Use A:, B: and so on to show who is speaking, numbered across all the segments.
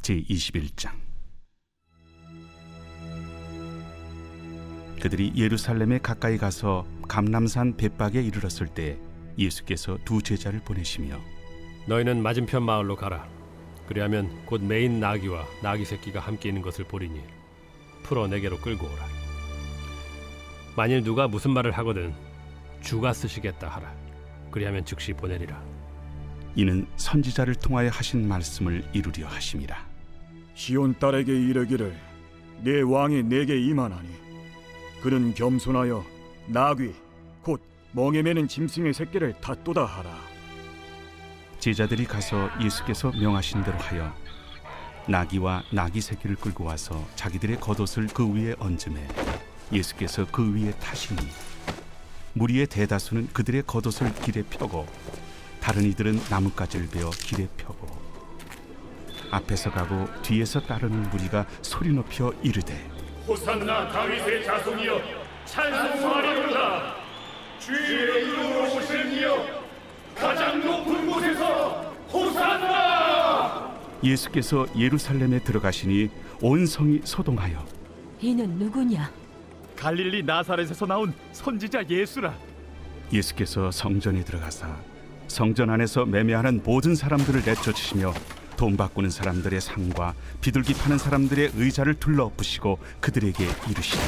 A: 제21장. 그들이 예루살렘에 가까이 가서 감람산 벳박에 이르렀을 때 예수께서 두 제자를 보내시며
B: 너희는 맞은편 마을로 가라. 그리하면 곧 매인 나귀와 나귀 새끼가 함께 있는 것을 보리니 풀어 내게로 끌고 오라. 만일 누가 무슨 말을 하거든 주가 쓰시겠다 하라. 그리하면 즉시 보내리라.
A: 이는 선지자를 통하여 하신 말씀을 이루려 하심이라.
C: 시온 딸에게 이르기를 내 왕이 내게 임하나니 그는 겸손하여 나귀 곧 멍에 매는 짐승의 새끼를 닫도다 하라.
A: 제자들이 가서 예수께서 명하신 대로 하여 나귀와 나귀 새끼를 끌고 와서 자기들의 겉옷을 그 위에 얹음에 예수께서 그 위에 타시니 무리의 대다수는 그들의 겉옷을 길에 펴고 다른 이들은 나뭇가지를 베어 길에 펴고 앞에서 가고 뒤에서 따르는 무리가 소리 높여 이르되
D: 호산나 다윗의 자손이여 찬송하리로다. 주의 이름으로 오시는 이여 가장 높은 곳에서 호산나.
A: 예수께서 예루살렘에 들어가시니 온 성이 소동하여
E: 이는 누구냐?
F: 갈릴리 나사렛에서 나온 선지자 예수라.
A: 예수께서 성전에 들어가사 성전 안에서 매매하는 모든 사람들을 내쫓으시며 돈 바꾸는 사람들의 상과 비둘기 파는 사람들의 의자를 둘러엎으시고 그들에게 이르시되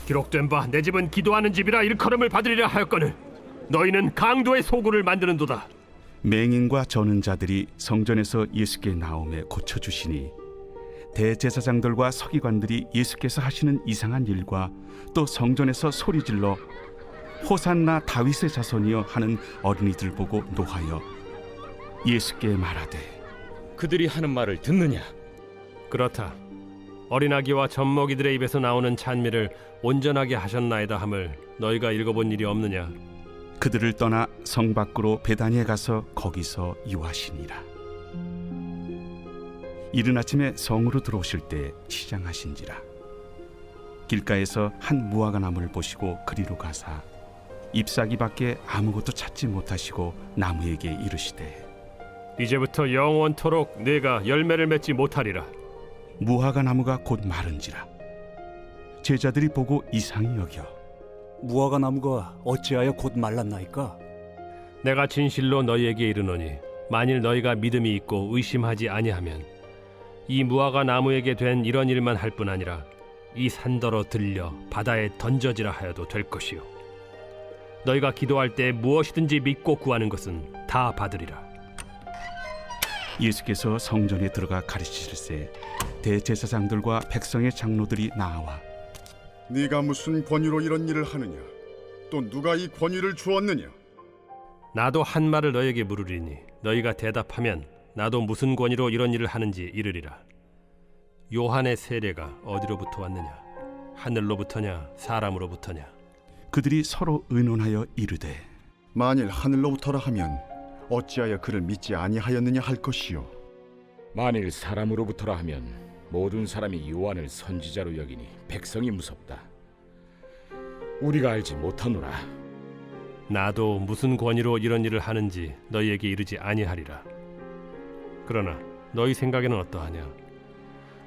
B: 기록된 바 내 집은 기도하는 집이라 일컬음을 받으리라 하였거늘 너희는 강도의 소굴을 만드는도다.
A: 맹인과 저는 자들이 성전에서 예수께 나오매 고쳐주시니 대제사장들과 서기관들이 예수께서 하시는 이상한 일과 또 성전에서 소리질러 호산나 다윗의 자손이여 하는 어린이들 보고 노하여 예수께 말하되
G: 그들이 하는 말을 듣느냐?
B: 그렇다. 어린아기와 젖먹이들의 입에서 나오는 찬미를 온전하게 하셨나이다 함을 너희가 읽어본 일이 없느냐?
A: 그들을 떠나 성 밖으로 베다니에 가서 거기서 유하시니라. 이른 아침에 성으로 들어오실 때 시장하신지라. 길가에서 한 무화과 나무를 보시고 그리로 가사 잎사귀밖에 아무것도 찾지 못하시고 나무에게 이르시되
B: 이제부터 영원토록 네가 열매를 맺지 못하리라.
A: 무화과 나무가 곧 마른지라. 제자들이 보고 이상히 여겨
C: 무화과 나무가 어찌하여 곧 말랐나이까?
B: 내가 진실로 너희에게 이르노니 만일 너희가 믿음이 있고 의심하지 아니하면 이 무화과 나무에게 된 이런 일만 할 뿐 아니라 이 산더러 들려 바다에 던져지라 하여도 될 것이요 너희가 기도할 때 무엇이든지 믿고 구하는 것은 다 받으리라.
A: 예수께서 성전에 들어가 가르치실세 대제사장들과 백성의 장로들이 나와
H: 네가 무슨 권위로 이런 일을 하느냐? 또 누가 이 권위를 주었느냐?
B: 나도 한 말을 너희에게 물으리니 너희가 대답하면 나도 무슨 권위로 이런 일을 하는지 이르리라. 요한의 세례가 어디로부터 왔느냐? 하늘로부터냐 사람으로부터냐?
A: 그들이 서로 의논하여 이르되
H: 만일 하늘로부터라 하면 어찌하여 그를 믿지 아니하였느냐 할 것이요.
G: 만일 사람으로부터라 하면 모든 사람이 요한을 선지자로 여기니 백성이 무섭다. 우리가 알지 못하노라.
B: 나도 무슨 권위로 이런 일을 하는지 너희에게 이르지 아니하리라. 그러나 너희 생각에는 어떠하냐?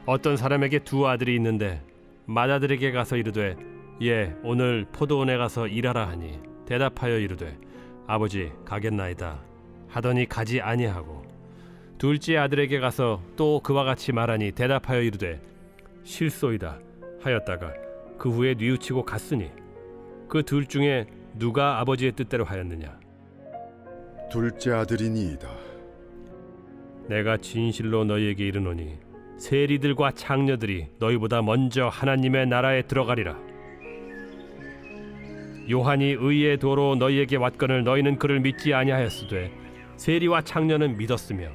B: 어떤 사람에게 두 아들이 있는데 맏아들에게 가서 이르되 예 오늘 포도원에 가서 일하라 하니 대답하여 이르되 아버지 가겠나이다 하더니 가지 아니하고 둘째 아들에게 가서 또 그와 같이 말하니 대답하여 이르되 실소이다 하였다가 그 후에 뉘우치고 갔으니 그 둘 중에 누가 아버지의 뜻대로 하였느냐?
H: 둘째 아들이니이다.
B: 내가 진실로 너희에게 이르노니 세리들과 창녀들이 너희보다 먼저 하나님의 나라에 들어가리라. 요한이 의의 도로 너희에게 왔거늘 너희는 그를 믿지 아니하였으되 세리와 창녀는 믿었으며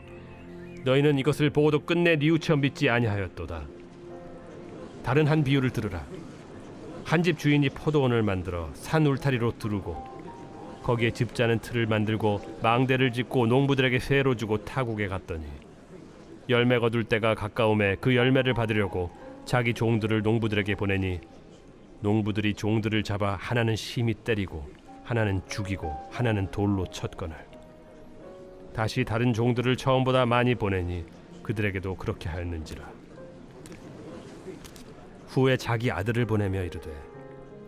B: 너희는 이것을 보고도 끝내 뉘우쳐 믿지 아니하였도다. 다른 한 비유를 들으라. 한 집 주인이 포도원을 만들어 산 울타리로 두르고 거기에 집자는 틀을 만들고 망대를 짓고 농부들에게 세로 주고 타국에 갔더니 열매 거둘 때가 가까움에 그 열매를 받으려고 자기 종들을 농부들에게 보내니 농부들이 종들을 잡아 하나는 심히 때리고 하나는 죽이고 하나는 돌로 쳤거늘 다시 다른 종들을 처음보다 많이 보내니 그들에게도 그렇게 하였는지라. 후에 자기 아들을 보내며 이르되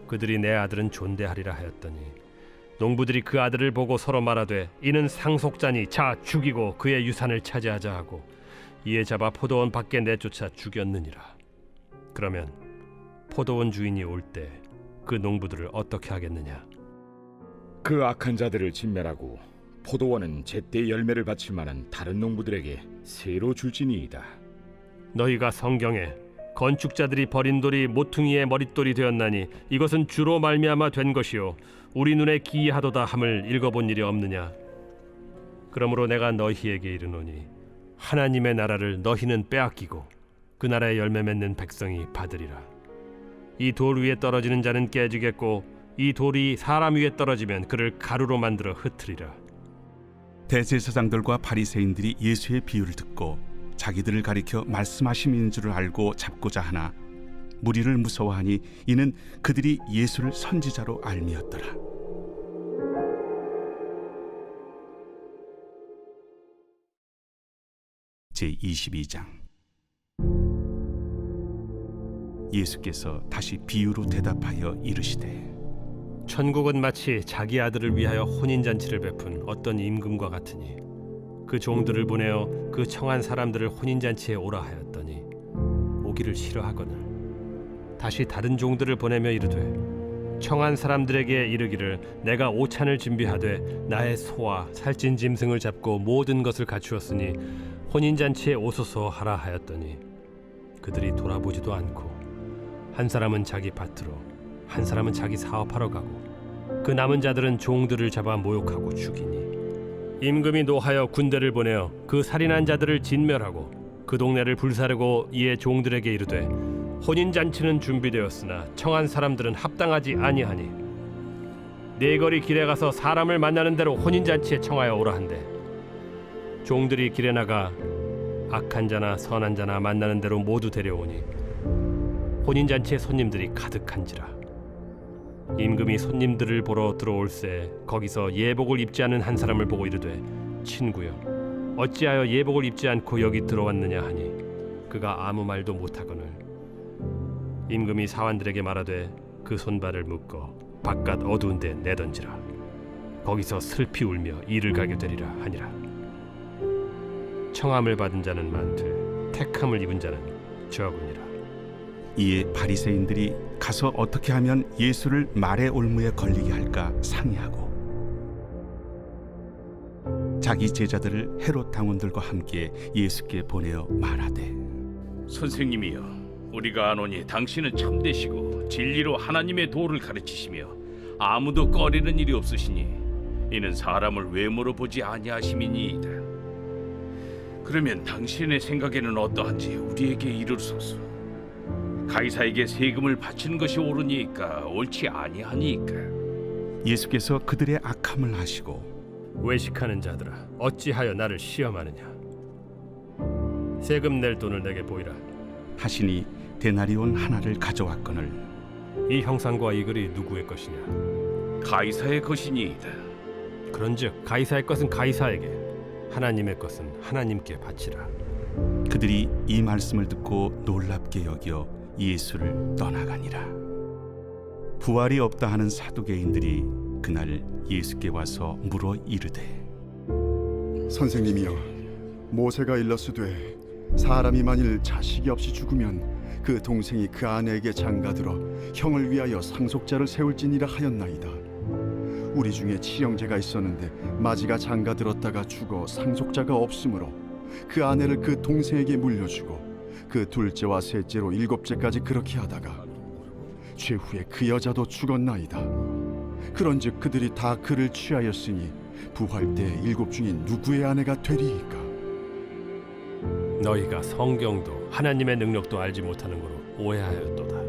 B: 그들이 내 아들은 존대하리라 하였더니 농부들이 그 아들을 보고 서로 말하되 이는 상속자니 자 죽이고 그의 유산을 차지하자 하고 이에 잡아 포도원 밖에 내쫓아 죽였느니라. 그러면 포도원 주인이 올 때 그 농부들을 어떻게 하겠느냐?
G: 그 악한 자들을 진멸하고 포도원은 제때 열매를 바칠 만한 다른 농부들에게 새로 줄지니이다.
B: 너희가 성경에 건축자들이 버린 돌이 모퉁이의 머릿돌이 되었나니 이것은 주로 말미암아 된 것이요 우리 눈에 기이하도다 함을 읽어본 일이 없느냐? 그러므로 내가 너희에게 이르노니 하나님의 나라를 너희는 빼앗기고 그 나라의 열매 맺는 백성이 받으리라. 이 돌 위에 떨어지는 자는 깨지겠고 이 돌이 사람 위에 떨어지면 그를 가루로 만들어 흩으리라.
A: 대제사장들과 바리새인들이 예수의 비유를 듣고 자기들을 가리켜 말씀하심인 줄을 알고 잡고자 하나 무리를 무서워하니 이는 그들이 예수를 선지자로 알미었더라. 제22장. 예수께서 다시 비유로 대답하여 이르시되
B: 천국은 마치 자기 아들을 위하여 혼인잔치를 베푼 어떤 임금과 같으니 그 종들을 보내어 그 청한 사람들을 혼인잔치에 오라 하였더니 오기를 싫어하거늘 다시 다른 종들을 보내며 이르되 청한 사람들에게 이르기를 내가 오찬을 준비하되 나의 소와 살찐 짐승을 잡고 모든 것을 갖추었으니 혼인잔치에 오소서 하라 하였더니 그들이 돌아보지도 않고 한 사람은 자기 밭으로 한 사람은 자기 사업하러 가고 그 남은 자들은 종들을 잡아 모욕하고 죽이니 임금이 노하여 군대를 보내어 그 살인한 자들을 진멸하고 그 동네를 불사르고 이에 종들에게 이르되 혼인잔치는 준비되었으나 청한 사람들은 합당하지 아니하니 네거리 길에 가서 사람을 만나는 대로 혼인잔치에 청하여 오라 한대 종들이 길에 나가 악한 자나 선한 자나 만나는 대로 모두 데려오니 혼인잔치에 손님들이 가득한지라. 임금이 손님들을 보러 들어올새 거기서 예복을 입지 않은 한 사람을 보고 이르되 친구여 어찌하여 예복을 입지 않고 여기 들어왔느냐 하니 그가 아무 말도 못하거늘 임금이 사환들에게 말하되 그 손발을 묶어 바깥 어두운 데 내던지라. 거기서 슬피 울며 이를 가게 되리라 하니라. 청함을 받은 자는 많되 택함을 입은 자는 적으니라.
A: 이에 바리새인들이 가서 어떻게 하면 예수를 말의 올무에 걸리게 할까 상의하고 자기 제자들을 헤롯 당원들과 함께 예수께 보내어 말하되
D: 선생님이여 우리가 아노니 당신은 참되시고 진리로 하나님의 도를 가르치시며 아무도 꺼리는 일이 없으시니 이는 사람을 외모로 보지 아니하심이니이다. 그러면 당신의 생각에는 어떠한지 우리에게 이르소서. 가이사에게 세금을 바치는 것이 옳으니까 옳지 아니하니까.
A: 예수께서 그들의 악함을 아시고
B: 외식하는 자들아 어찌하여 나를 시험하느냐? 세금 낼 돈을 내게 보이라.
A: 하시니 데나리온 하나를 가져왔거늘
B: 이 형상과 이 글이 누구의 것이냐?
D: 가이사의 것이니이다.
B: 그런즉 가이사의 것은 가이사에게 하나님의 것은 하나님께 바치라.
A: 그들이 이 말씀을 듣고 놀랍게 여겨 예수를 떠나가니라. 부활이 없다 하는 사두개인들이 그날 예수께 와서 물어 이르되
H: 선생님이여 모세가 일렀으되 사람이 만일 자식이 없이 죽으면 그 동생이 그 아내에게 장가들어 형을 위하여 상속자를 세울지니라 하였나이다. 우리 중에 친형제가 있었는데 마지가 장가들었다가 죽어 상속자가 없으므로 그 아내를 그 동생에게 물려주고 그 둘째와 셋째로 7째까지 그렇게 하다가 최후에 그 여자도 죽었나이다. 그런즉 그들이 다 그를 취하였으니 부활 때 7 중에 누구의 아내가 되리이까?
B: 너희가 성경도 하나님의 능력도 알지 못하는 거로 오해하였도다.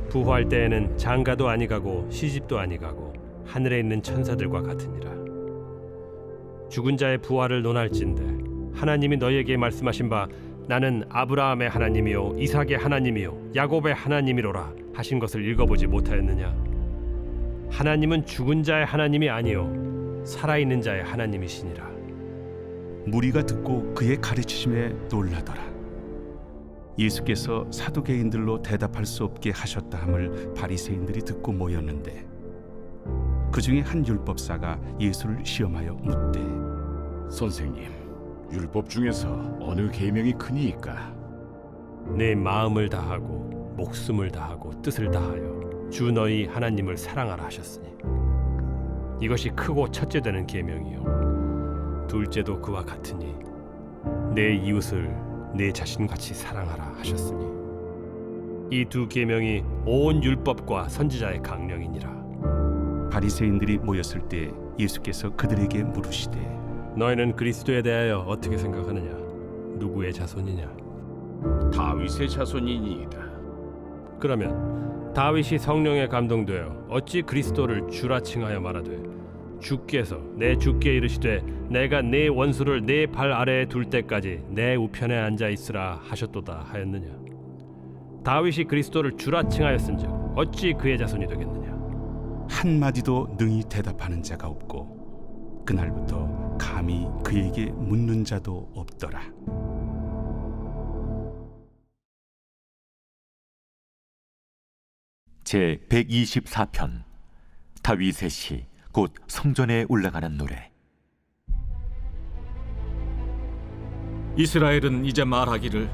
B: 부활 때에는 장가도 아니가고 시집도 아니가고 하늘에 있는 천사들과 같으니라. 죽은 자의 부활을 논할진대 하나님이 너희에게 말씀하신 바 나는 아브라함의 하나님이요 이삭의 하나님이요 야곱의 하나님이로라 하신 것을 읽어보지 못하였느냐? 하나님은 죽은 자의 하나님이 아니요 살아있는 자의 하나님이시니라.
A: 무리가 듣고 그의 가르치심에 놀라더라. 예수께서 사두개인들로 대답할 수 없게 하셨다 함을 바리새인들이 듣고 모였는데 그 중에 한 율법사가 예수를 시험하여 묻되
G: 선생님, 율법 중에서 어느 계명이 크니이까?
B: 내 마음을 다하고 목숨을 다하고 뜻을 다하여 주 너희 하나님을 사랑하라 하셨으니 이것이 크고 첫째 되는 계명이요 둘째도 그와 같으니 내 이웃을 내 자신같이 사랑하라 하셨으니 이 두 계명이 온 율법과 선지자의 강령이니라.
A: 바리새인들이 모였을 때 예수께서 그들에게 물으시되
B: 너희는 그리스도에 대하여 어떻게 생각하느냐? 누구의 자손이냐?
D: 다윗의 자손이니이다.
B: 그러면 다윗이 성령에 감동되어 어찌 그리스도를 주라 칭하여 말하되 주께서 내 주께 이르시되 내가 내 원수를 내 발 아래에 둘 때까지 내 우편에 앉아 있으라 하셨도다 하였느냐? 다윗이 그리스도를 주라 칭하였은즉 어찌 그의 자손이 되겠느냐?
A: 한마디도 능히 대답하는 자가 없고 그날부터 감히 그에게 묻는 자도 없더라.
E: 제 124편 다윗의 시 곧 성전에 올라가는 노래.
F: 이스라엘은 이제 말하기를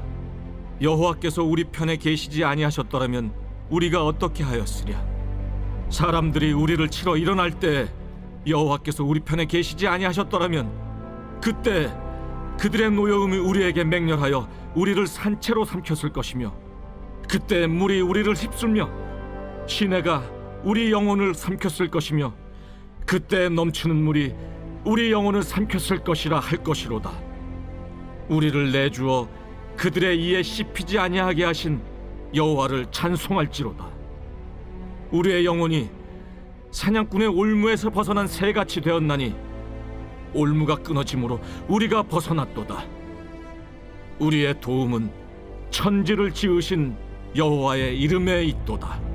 F: 여호와께서 우리 편에 계시지 아니하셨더라면 우리가 어떻게 하였으랴. 사람들이 우리를 치러 일어날 때 여호와께서 우리 편에 계시지 아니하셨더라면 그때 그들의 노여움이 우리에게 맹렬하여 우리를 산채로 삼켰을 것이며 그때 물이 우리를 휩쓸며 시내가 우리 영혼을 삼켰을 것이며 그때 넘치는 물이 우리 영혼을 삼켰을 것이라 할 것이로다. 우리를 내주어 그들의 이에 씹히지 아니하게 하신 여호와를 찬송할지로다. 우리의 영혼이 사냥꾼의 올무에서 벗어난 새같이 되었나니 올무가 끊어짐으로 우리가 벗어났도다. 우리의 도움은 천지를 지으신 여호와의 이름에 있도다.